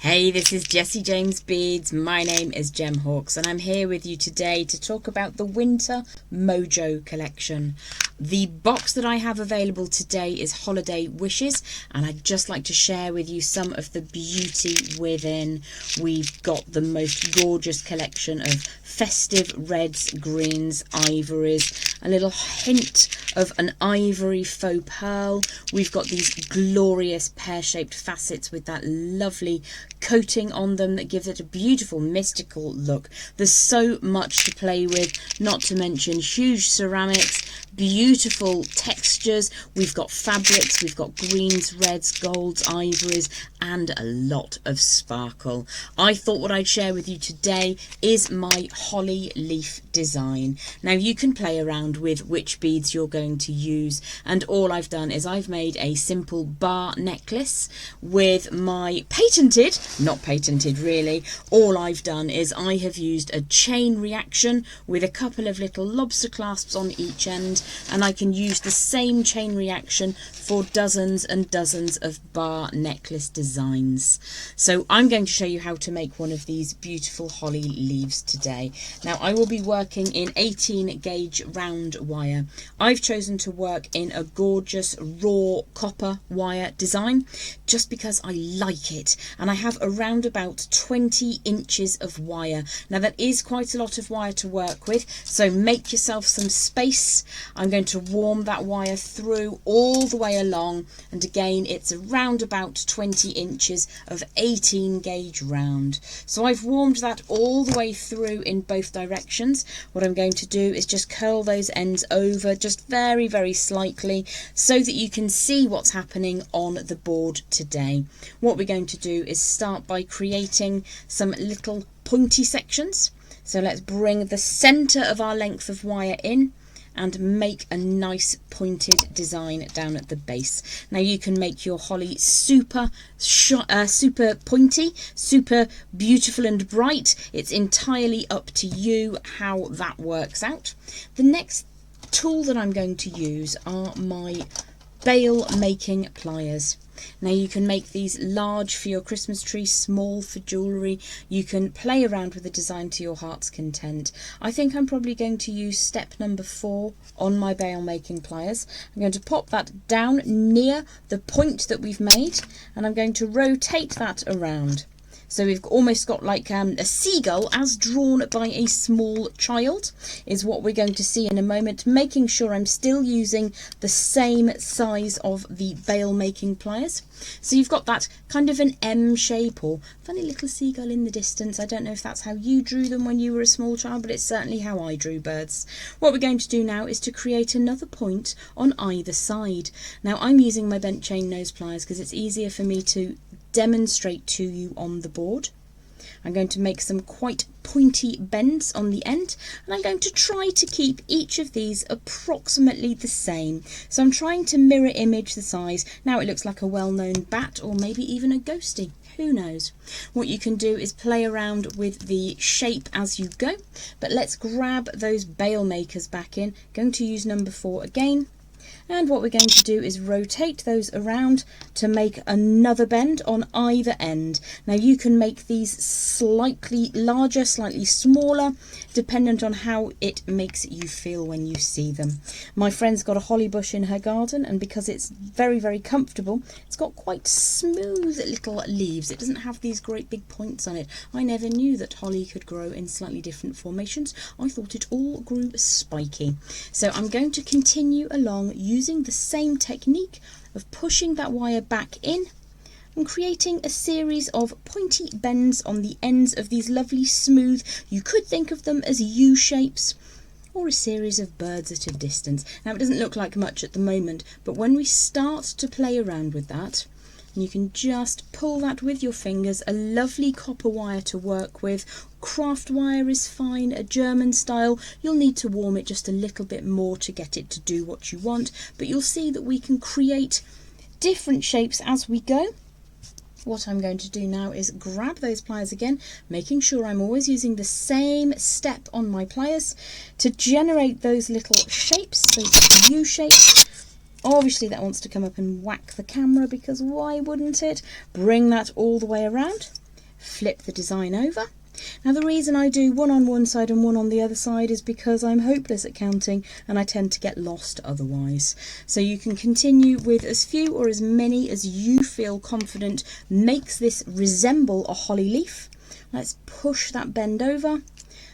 Hey, this is JJB Beads. My name is Jem Hawkes and I'm here with you today to talk about the Winter Mojo collection. The box that I have available today is Holiday Wishes, and I'd just like to share with you some of the beauty within. We've got the most gorgeous collection of festive reds, greens, ivories, a little hint of an ivory faux pearl. We've got these glorious pear-shaped facets with that lovely coating on them that gives it a beautiful mystical look. There's so much to play with, not to mention huge ceramics, beautiful textures. We've got fabrics, we've got greens, reds, golds, ivories, and a lot of sparkle. I thought what I'd share with you today is my holly leaf design. Now you can play around with which beads you're going to use, and all I've done is I've made a simple bar necklace with my patented, not patented really, all I've done is I have used a chain reaction with a couple of little lobster clasps on each end, and I can use the same chain reaction for dozens and dozens of bar necklace designs. So I'm going to show you how to make one of these beautiful holly leaves today. Now I will be working in 18 gauge round wire. I've chosen to work in a gorgeous raw copper wire design just because I like it, and I have around about 20 inches of wire. Now that is quite a lot of wire to work with, so make yourself some space. I'm going to warm that wire through all the way along, and again it's around about 20 inches of 18 gauge round. So I've warmed that all the way through in both directions. What I'm going to do is just curl those ends over just very, very slightly so that you can see what's happening on the board today. What we're going to do is start by creating some little pointy sections. So let's bring the center of our length of wire in and make a nice pointed design down at the base. Now you can make your holly super pointy, super beautiful and bright. It's entirely up to you how that works out. The next tool that I'm going to use are my bail making pliers. Now you can make these large for your Christmas tree, small for jewellery. You can play around with the design to your heart's content. I think I'm probably going to use step number 4 on my bail making pliers. I'm going to pop that down near the point that we've made, and I'm going to rotate that around. So we've almost got like a seagull as drawn by a small child is what we're going to see in a moment, making sure I'm still using the same size of the bail making pliers. So you've got that kind of an M shape or funny little seagull in the distance. I don't know if that's how you drew them when you were a small child, but it's certainly how I drew birds. What we're going to do now is to create another point on either side. Now I'm using my bent chain nose pliers because it's easier for me to demonstrate to you on the board. I'm going to make some quite pointy bends on the end, and I'm going to try to keep each of these approximately the same. So I'm trying to mirror image the size. Now it looks like a well-known bat or maybe even a ghostie. Who knows? What you can do is play around with the shape as you go, but let's grab those bail makers back in. Going to use number 4 again. And what we're going to do is rotate those around to make another bend on either end. Now you can make these slightly larger, slightly smaller, dependent on how it makes you feel when you see them. My friend's got a holly bush in her garden, and because it's very, very comfortable, it's got quite smooth little leaves. It doesn't have these great big points on it. I never knew that holly could grow in slightly different formations. I thought it all grew spiky. So I'm going to continue along using the same technique of pushing that wire back in and creating a series of pointy bends on the ends of these lovely smooth, you could think of them as U shapes, or a series of birds at a distance. Now it doesn't look like much at the moment, but when we start to play around with that, and you can just pull that with your fingers, a lovely copper wire to work with. Craft wire is fine, a German style. You'll need to warm it just a little bit more to get it to do what you want, but you'll see that we can create different shapes as we go. What I'm going to do now is grab those pliers again, making sure I'm always using the same step on my pliers to generate those little shapes, those U shapes. Obviously that wants to come up and whack the camera, because why wouldn't it? Bring that all the way around. flip the design over. Now the reason I do one on one side and one on the other side is because I'm hopeless at counting and I tend to get lost otherwise. So you can continue with as few or as many as you feel confident makes this resemble a holly leaf. Let's push that bend over,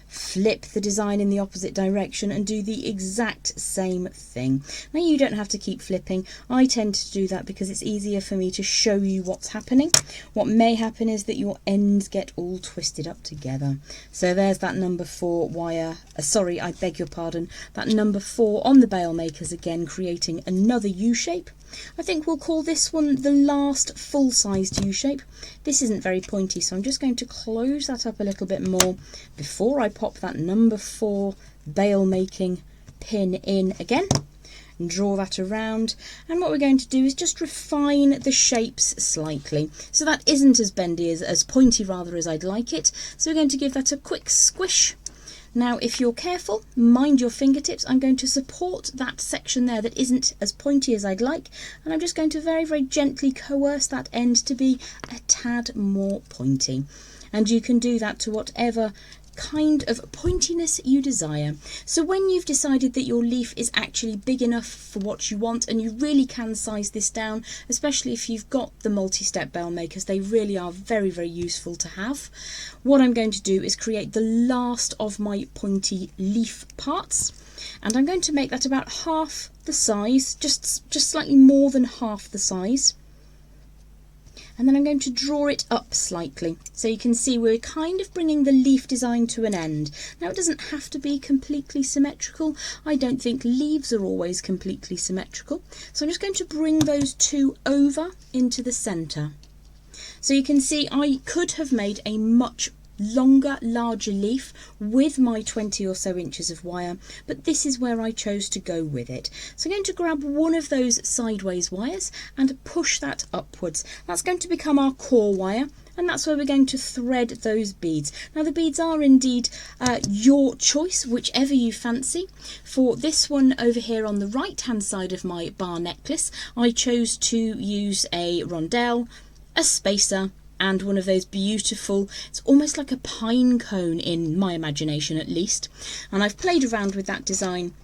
flip the design in the opposite direction and do the exact same thing. Now you don't have to keep flipping. I tend to do that because it's easier for me to show you what's happening. What may happen is that your ends get all twisted up together. So there's that number 4 wire, sorry, I beg your pardon, that number 4 on the bail makers again, creating another U shape. I think we'll call this one the last full-sized U shape. This isn't very pointy, so I'm just going to close that up a little bit more before I pop that number 4 bail making pin in again and draw that around. And what we're going to do is just refine the shapes slightly, so that isn't as bendy, as pointy rather, as I'd like it. So we're going to give that a quick squish. Now, if you're careful, mind your fingertips, I'm going to support that section there that isn't as pointy as I'd like, and I'm just going to very, very gently coerce that end to be a tad more pointy. And you can do that to whatever kind of pointiness you desire. So when you've decided that your leaf is actually big enough for what you want, and you really can size this down, especially if you've got the multi-step bail makers, they really are very, very useful to have. What I'm going to do is create the last of my pointy leaf parts, and I'm going to make that about half the size, just slightly more than half the size. And then I'm going to draw it up slightly, so you can see we're kind of bringing the leaf design to an end. Now it doesn't have to be completely symmetrical. I don't think leaves are always completely symmetrical. So I'm just going to bring those two over into the centre. So you can see I could have made a much longer, larger leaf with my 20 or so inches of wire, but this is where I chose to go with it. So I'm going to grab one of those sideways wires and push that upwards. That's going to become our core wire, and that's where we're going to thread those beads. Now the beads are indeed your choice, whichever you fancy. For this one over here on the right hand side of my bar necklace, I chose to use a rondelle, a spacer, and one of those beautiful, it's almost like a pine cone in my imagination at least. And I've played around with that design.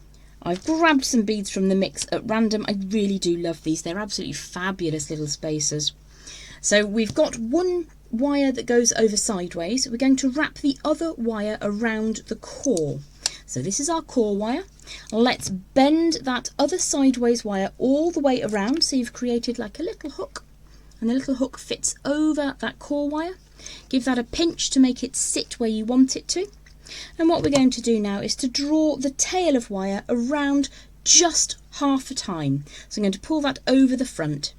I've grabbed some beads from the mix at random. I really do love these. They're absolutely fabulous little spacers. So we've got one wire that goes over sideways. We're going to wrap the other wire around the core. So this is our core wire. Let's bend that other sideways wire all the way around, so you've created like a little hook. And the little hook fits over that core wire. Give that a pinch to make it sit where you want it to. And what we're going to do now is to draw the tail of wire around just half a time. So I'm going to pull that over the front.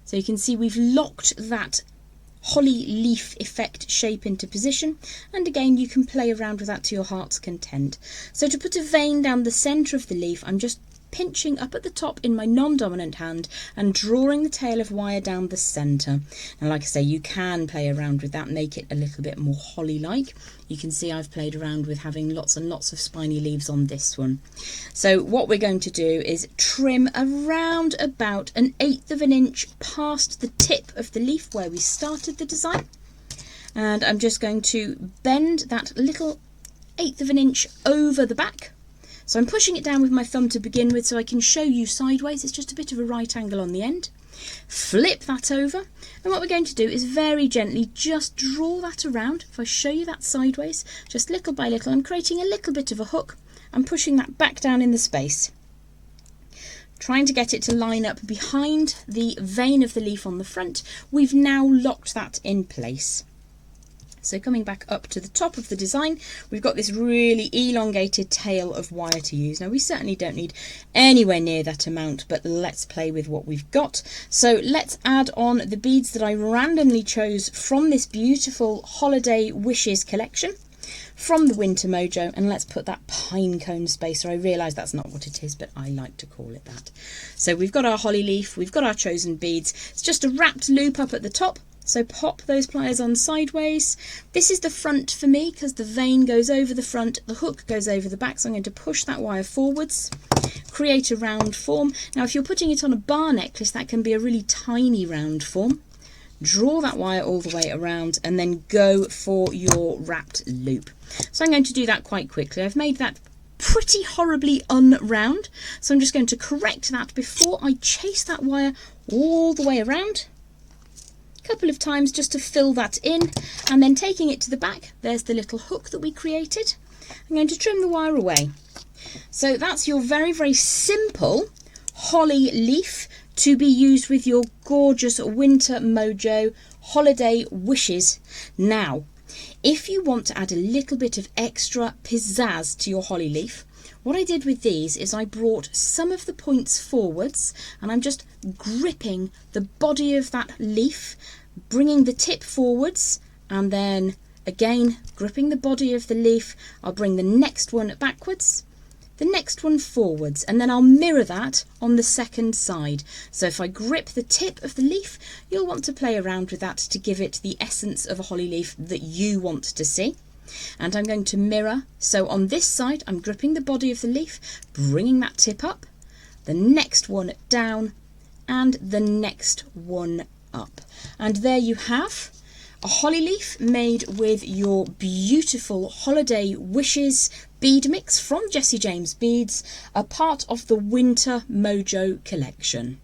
So you can see we've locked that holly leaf effect shape into position, and again you can play around with that to your heart's content. So to put a vein down the centre of the leaf, I'm just pinching up at the top in my non-dominant hand and drawing the tail of wire down the centre. And like I say, you can play around with that, make it a little bit more holly-like. You can see I've played around with having lots and lots of spiny leaves on this one. So what we're going to do is trim around about 1/8 of an inch past the tip of the leaf where we started the design. And I'm just going to bend that little 1/8 of an inch over the back. So I'm pushing it down with my thumb to begin with so I can show you sideways. It's just a bit of a right angle on the end. Flip that over, and what we're going to do is very gently just draw that around. If I show you that sideways, just little by little, I'm creating a little bit of a hook. I'm pushing that back down in the space, trying to get it to line up behind the vein of the leaf on the front. We've now locked that in place. So coming back up to the top of the design, we've got this really elongated tail of wire to use. Now we certainly don't need anywhere near that amount, but let's play with what we've got. So let's add on the beads that I randomly chose from this beautiful Holiday Wishes collection from the Winter Mojo, and let's put that pine cone spacer. I realise that's not what it is, but I like to call it that. So we've got our holly leaf, we've got our chosen beads. It's just a wrapped loop up at the top. So pop those pliers on sideways. This is the front for me because the vein goes over the front, the hook goes over the back, so I'm going to push that wire forwards, create a round form. Now if you're putting it on a bar necklace, that can be a really tiny round form. draw that wire all the way around, and then go for your wrapped loop. So I'm going to do that quite quickly. I've made that pretty horribly unround, so I'm just going to correct that before I chase that wire all the way around a couple of times just to fill that in, and then taking it to the back, there's the little hook that we created. I'm going to trim the wire away. So that's your very, very simple holly leaf to be used with your gorgeous Winter Mojo holiday wishes. Now, if you want to add a little bit of extra pizzazz to your holly leaf, what I did with these is I brought some of the points forwards, and I'm just gripping the body of that leaf, bringing the tip forwards, and then again gripping the body of the leaf. I'll bring the next one backwards, the next one forwards, and then I'll mirror that on the second side. So if I grip the tip of the leaf, you'll want to play around with that to give it the essence of a holly leaf that you want to see. And I'm going to mirror, so on this side I'm gripping the body of the leaf, bringing that tip up, the next one down, and the next one up. And there you have a holly leaf made with your beautiful holiday wishes bead mix from Jessie James Beads, a part of the Winter Mojo collection.